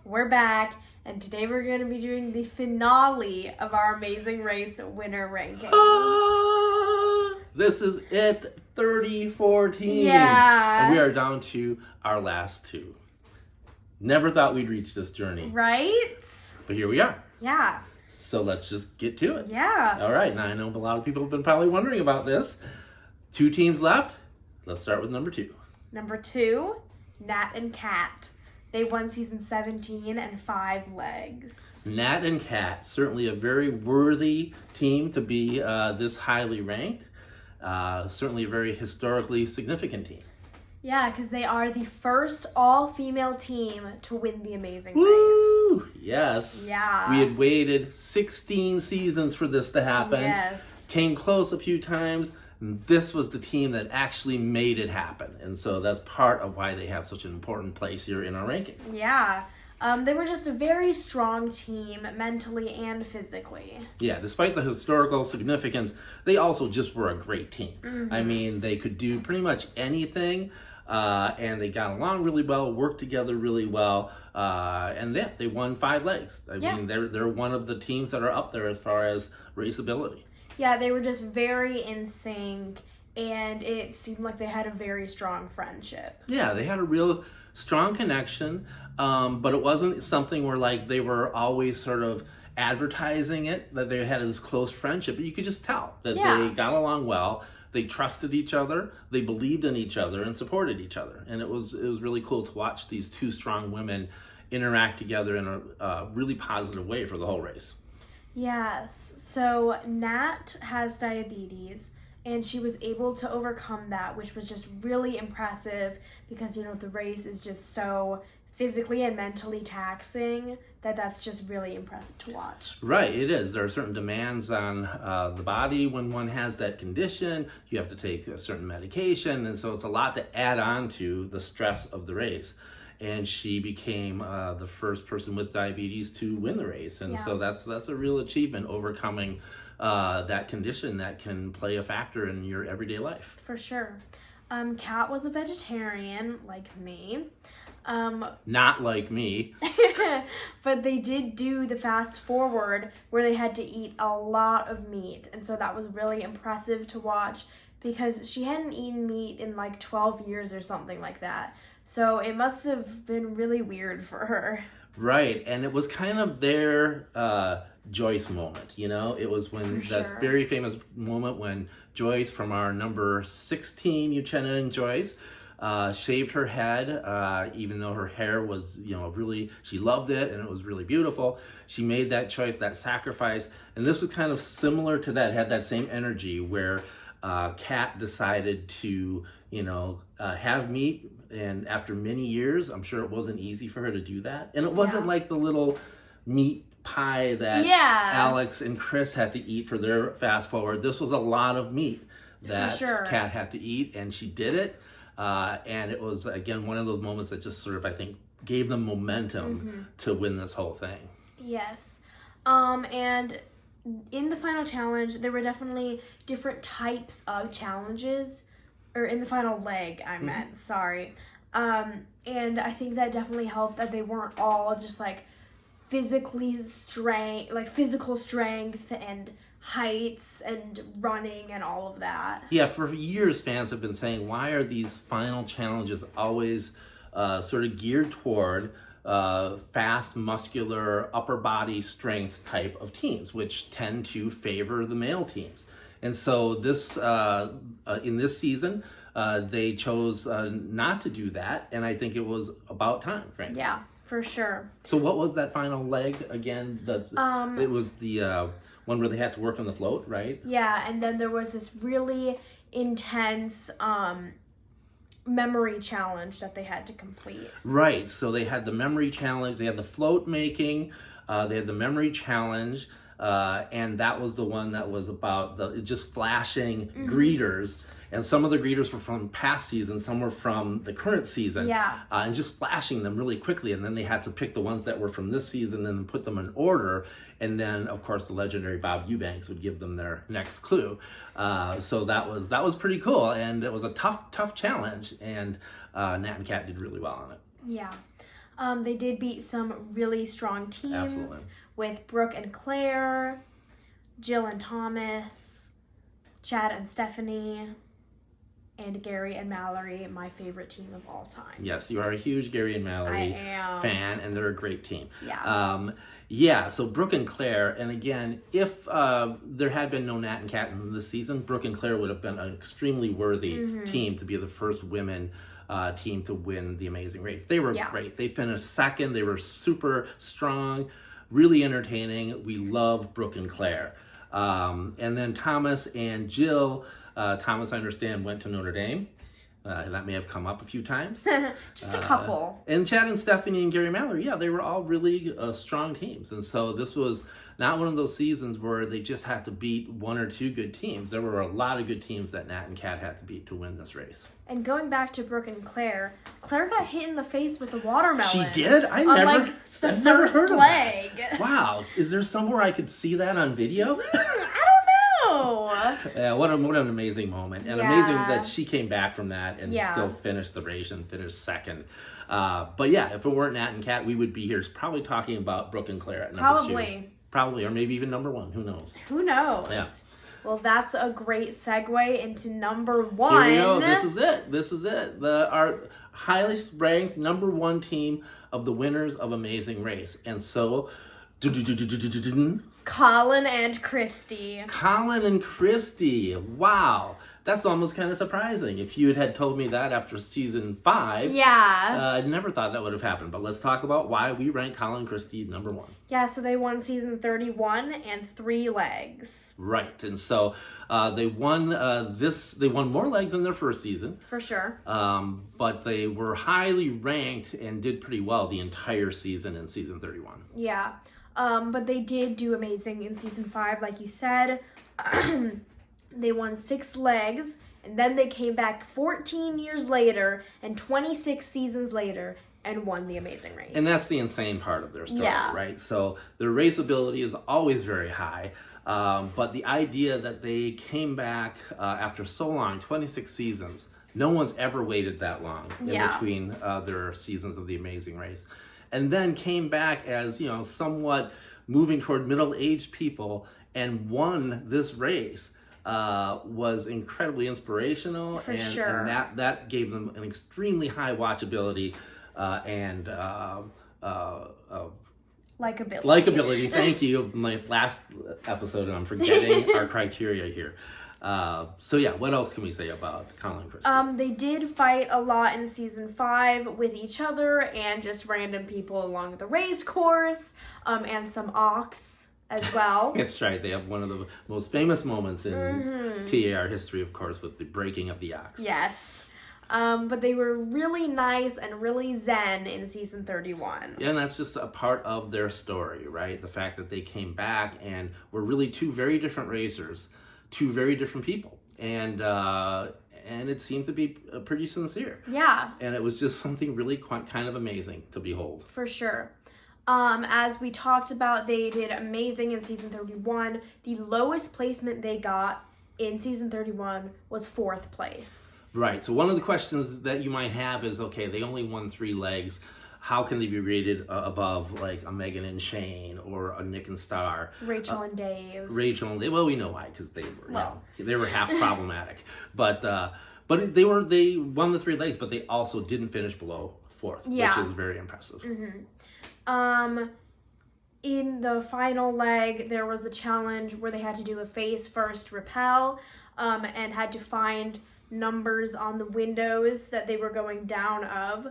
we're back, and today we're going to be doing the finale of our Amazing Race winner ranking. This is it, 34 teams. Yeah. And we are down to our last two. Never thought we'd reach this journey. Right? But here we are. Yeah. So let's just get to it. Yeah. All right, now I know a lot of people have been probably wondering about this. 2 teams left. Let's start with number 2. Number 2, Nat and Kat. They won season 17 and 5 legs. Nat and Kat, certainly a very worthy team to be this highly ranked. Certainly a very historically significant team. Yeah, because they are the first all-female team to win the Amazing Woo! Race. Yes. Yeah. We had waited 16 seasons for this to happen. Yes. Came close a few times. This was the team that actually made it happen. And so that's part of why they have such an important place here in our rankings. Yeah. They were just a very strong team, mentally and physically. Yeah, despite the historical significance, they also just were a great team. Mm-hmm. I mean, they could do pretty much anything, and they got along really well, worked together really well, and yeah, they won 5 legs. I mean, they're one of the teams that are up there as far as raceability. Yeah, they were just very in sync, and it seemed like they had a very strong friendship. Yeah, they had a real strong connection, but it wasn't something where like they were always sort of advertising it, that they had this close friendship, but you could just tell that they got along well. They trusted each other, they believed in each other, and supported each other. And it was really cool to watch these 2 strong women interact together in a really positive way for the whole race. Yes, so Nat has diabetes, and she was able to overcome that, which was just really impressive because, you know, the race is just so physically and mentally taxing that's just really impressive to watch. Right, it is. There are certain demands on the body when one has that condition. You have to take a certain medication, and so it's a lot to add on to the stress of the race. And she became the first person with diabetes to win the race. And so that's a real achievement, overcoming that condition that can play a factor in your everyday life. For sure. Kat was a vegetarian, like me. Not like me. But they did do the fast forward where they had to eat a lot of meat. And so that was really impressive to watch because she hadn't eaten meat in like 12 years or something like that. So it must have been really weird for her. Right, and it was kind of their Joyce moment, you know? It was when that very famous moment when Joyce from our number 16, Uchenna and Joyce, shaved her head, even though her hair was, you know, really, she loved it and it was really beautiful. She made that choice, that sacrifice, and this was kind of similar to that, had that same energy where Kat decided to, you know, have meat, and after many years, I'm sure it wasn't easy for her to do that. And it wasn't like the little meat pie that Alex and Chris had to eat for their fast forward. This was a lot of meat that Kat had to eat, and she did it. And it was, again, one of those moments that just sort of, I think, gave them momentum to win this whole thing. Yes. And in the final challenge, there were definitely different types of challenges, or in the final leg, I meant, sorry. And I think that definitely helped that they weren't all just like physical strength and heights and running and all of that. Yeah, for years fans have been saying, why are these final challenges always sort of geared toward fast, muscular, upper body strength type of teams, which tend to favor the male teams. And so this in this season, they chose not to do that, and I think it was about time, frankly. Yeah, for sure. So what was that final leg again? It was the one where they had to work on the float, right? Yeah, and then there was this really intense memory challenge that they had to complete. Right, so they had the memory challenge, they had the float making, they had the memory challenge, and that was the one that was about just flashing greeters. And some of the greeters were from past seasons, some were from the current season. Yeah. And just flashing them really quickly. And then they had to pick the ones that were from this season and then put them in order. And then, of course, the legendary Bob Eubanks would give them their next clue. So that was pretty cool. And it was a tough challenge. And Nat and Kat did really well on it. Yeah. They did beat some really strong teams. Absolutely. With Brooke and Claire, Jill and Thomas, Chad and Stephanie, and Gary and Mallory, my favorite team of all time. Yes, you are a huge Gary and Mallory fan, and they're a great team. Yeah. So Brooke and Claire, and again, if there had been no Nat and Kat in this season, Brooke and Claire would have been an extremely worthy team to be the first women team to win the Amazing Race. They were great. They finished second. They were super strong, really entertaining. We love Brooke and Claire. And then Thomas and Jill. Thomas, I understand, went to Notre Dame. That may have come up a few times. Just a couple. And Chad and Stephanie and Gary Mallory, they were all really strong teams. And so this was not one of those seasons where they just had to beat one or two good teams. There were a lot of good teams that Nat and Kat had to beat to win this race. And going back to Brooke and Claire got hit in the face with a watermelon. She did? I've never heard of that. Wow. Is there somewhere I could see that on video? Yeah, what an amazing moment. And amazing that she came back from that and still finished the race and finished second. But yeah, if it weren't Nat and Kat, we would be here probably talking about Brooke and Claire at number 2. Probably, or maybe even number 1. Who knows? Who knows? Yeah. Well, that's a great segue into number 1. Here we go. This is it. Our highest ranked number 1 team of the winners of Amazing Race. And so... Colin and Christy. Colin and Christy. Wow. That's almost kind of surprising. If you had told me that after season 5, I never thought that would have happened. But let's talk about why we rank Colin and Christy number 1. Yeah, so they won season 31 and 3 legs. Right, and so they won They won more legs than their first season. For sure. But they were highly ranked and did pretty well the entire season in season 31. Yeah. But they did do amazing in season 5, like you said. They won 6 legs, and then they came back 14 years later and 26 seasons later and won the Amazing Race. And that's the insane part of their story, right? So their race ability is always very high, but the idea that they came back after so long, 26 seasons, no one's ever waited that long in between their seasons of the Amazing Race. And then came back as, somewhat moving toward middle-aged people and won this race was incredibly inspirational. For sure. And that gave them an extremely high watchability and likability. Likability, thank you. My last episode, and I'm forgetting our criteria here. So yeah, what else can we say about Colin and Christy? They did fight a lot in season 5 with each other and just random people along the race course, and some ox as well. That's right. They have one of the most famous moments in TAR history, of course, with the breaking of the ox. Yes. But they were really nice and really zen in season 31. Yeah, and that's just a part of their story, right? The fact that they came back and were really 2 very different racers. 2 very different people, and it seemed to be pretty sincere. Yeah. And it was just something really kind of amazing to behold. For sure. As we talked about, they did amazing in season 31. The lowest placement they got in season 31 was 4th place. Right. So one of the questions that you might have is, okay, they only won 3 legs. How can they be rated above like a Megan and Shane or a Nick and Star? Rachel and Dave. Well, we know why, because they were they were half problematic. But they won the 3 legs, but they also didn't finish below 4th, which is very impressive. In the final leg, there was a challenge where they had to do a face first rappel, and had to find numbers on the windows that they were going down of.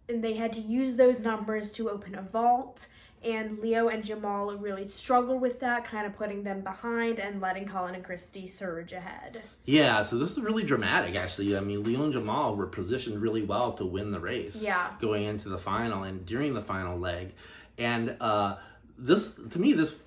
And they had to use those numbers to open a vault, and Leo and Jamal really struggled with that, kind of putting them behind and letting Colin and Christy surge ahead. Yeah, so this is really dramatic, actually. I mean, Leo and Jamal were positioned really well to win the race going into the final and during the final leg. And this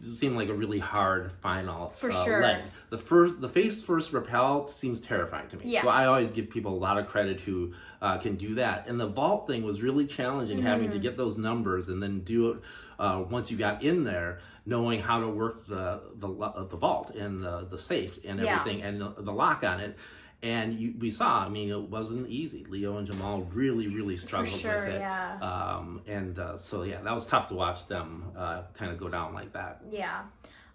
seemed like a really hard final leg. The face first rappel seems terrifying to me. So I always give people a lot of credit who can do that. And the vault thing was really challenging, having to get those numbers and then do it once you got in there, knowing how to work the vault and the safe and everything and the lock on it. And we saw, I mean, it wasn't easy. Leo and Jamal really struggled For sure, with it. yeah. So yeah, that was tough to watch them kind of go down like that. Yeah.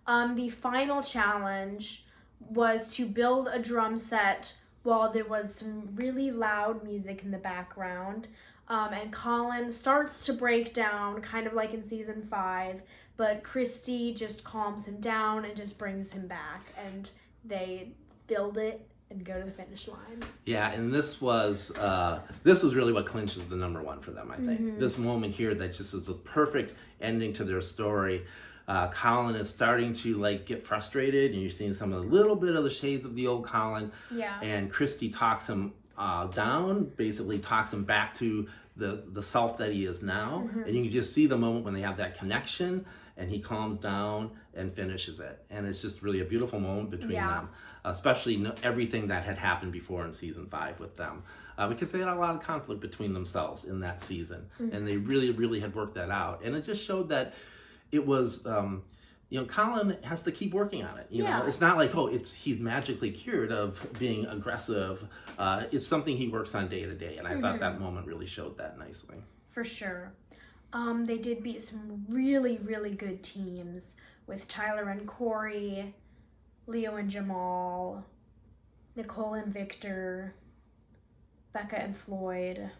The final challenge was to build a drum set while there was some really loud music in the background. And Colin starts to break down, kind of like in season 5, but Christy just calms him down and just brings him back, and they build it and go to the finish line. Yeah, and this was really what clinches the number 1 for them, I think. Mm-hmm. This moment here that just is a perfect ending to their story. Colin is starting to like get frustrated, and you're seeing some of the little bit of the shades of the old Colin. Yeah. And Christy talks him down, basically talks him back to the self that he is now. Mm-hmm. And you can just see the moment when they have that connection, and he calms down and finishes it. And it's just really a beautiful moment between them, especially everything that had happened before in season 5 with them. Because they had a lot of conflict between themselves in that season. Mm-hmm. And they really had worked that out. And it just showed that it was, Colin has to keep working on it. You know, it's not like, he's magically cured of being aggressive. It's something he works on day to day. And I thought that moment really showed that nicely. For sure. They did beat some really good teams with Tyler and Corey, Leo and Jamal, Nicole and Victor, Becca and Floyd,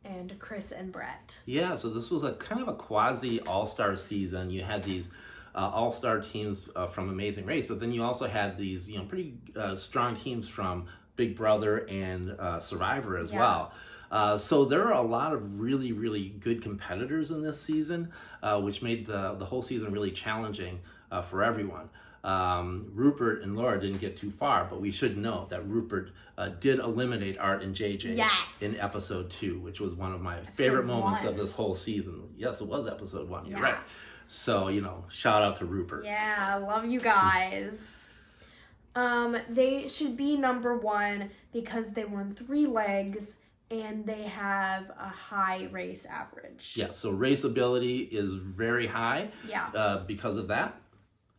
and Chris and Brett. Yeah, so this was a kind of a quasi all-star season. You had these all-star teams from Amazing Race, but then you also had these pretty strong teams from Big Brother and Survivor as well. So there are a lot of really good competitors in this season, which made the whole season really challenging for everyone. Rupert and Laura didn't get too far, but we should note that Rupert did eliminate Art and JJ in episode 2, which was one of my favorite moments of this whole season. Yes, it was episode 1. You're right. So, shout out to Rupert. Yeah, I love you guys. They should be number 1 because they won 3 legs and they have a high race average. Yeah, so race ability is very high. Yeah. Because of that.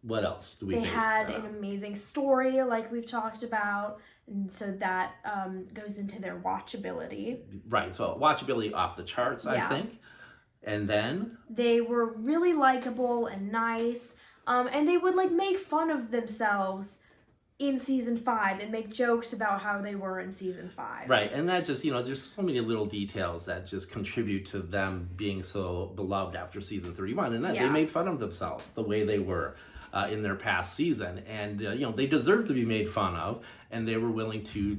What else do we base They had an amazing story, like we've talked about, and so that goes into their watchability. Right, so watchability off the charts, I think. And then? They were really likable and nice, and they would, make fun of themselves in season 5 and make jokes about how they were in season 5. Right, and that just, there's so many little details that just contribute to them being so beloved after season 31, and that they made fun of themselves the way they were in their past season, and they deserve to be made fun of, and they were willing to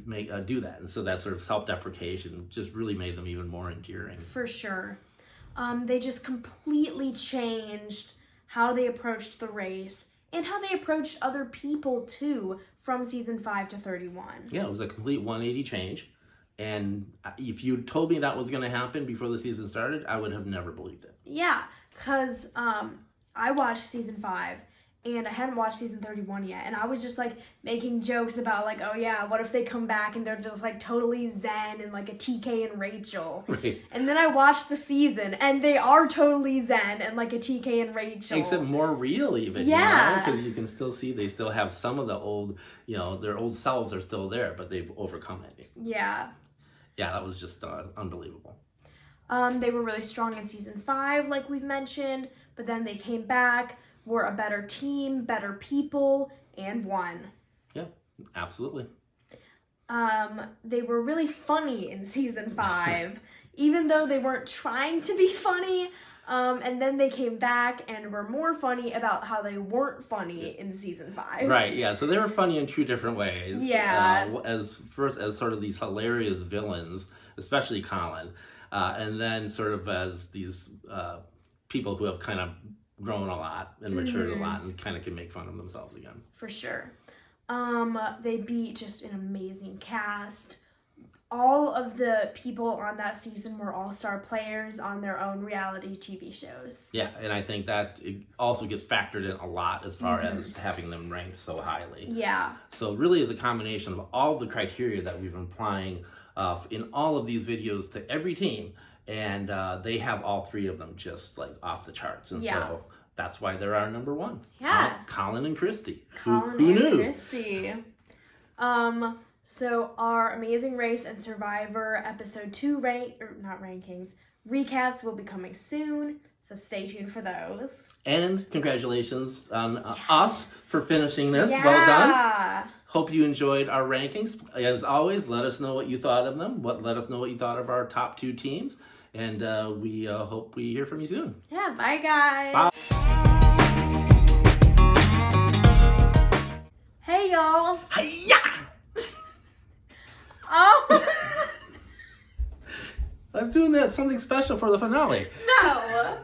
do that, and so that sort of self-deprecation just really made them even more endearing. For sure. They just completely changed how they approached the race and how they approached other people too from season 5 to 31. Yeah, it was a complete 180 change, and if you told me that was going to happen before the season started, I would have never believed it. Yeah, because I watched season 5 and I hadn't watched season 31 yet, and I was just making jokes about oh yeah, what if they come back and they're just totally zen and a TK and Rachel. Right. And then I watched the season and they are totally zen and a TK and Rachel. Except more real even, because you can still see they still have some of the old, their old selves are still there, but they've overcome it. Yeah. Yeah, that was just unbelievable. They were really strong in season 5, like we've mentioned, but then they came back, were a better team, better people, and won. Yeah, absolutely. They were really funny in season 5, even though they weren't trying to be funny. And then they came back and were more funny about how they weren't funny in season 5. Right, yeah. So they were funny in 2 different ways. Yeah. As sort of these hilarious villains, especially Colin, and then sort of as these people who have kind of grown a lot and matured a lot and kind of can make fun of themselves again. For sure. They beat just an amazing cast. All of the people on that season were all-star players on their own reality TV shows. Yeah, and I think that it also gets factored in a lot as far as having them ranked so highly. Yeah. So really is a combination of all the criteria that we've been applying in all of these videos to every team. And they have all 3 of them just off the charts. And so that's why they're our number 1. Yeah. Colin and Christy. Colin who and knew? Christy. So our Amazing Race and Survivor episode 2 recaps will be coming soon. So stay tuned for those. And congratulations on us for finishing this. Yeah. Well done. Hope you enjoyed our rankings. As always, let us know what you thought of them. Let us know what you thought of our top 2 teams. And we hope we hear from you soon. Yeah, bye guys. Bye. Hey y'all. Hi-ya! Oh. I was doing that something special for the finale. No.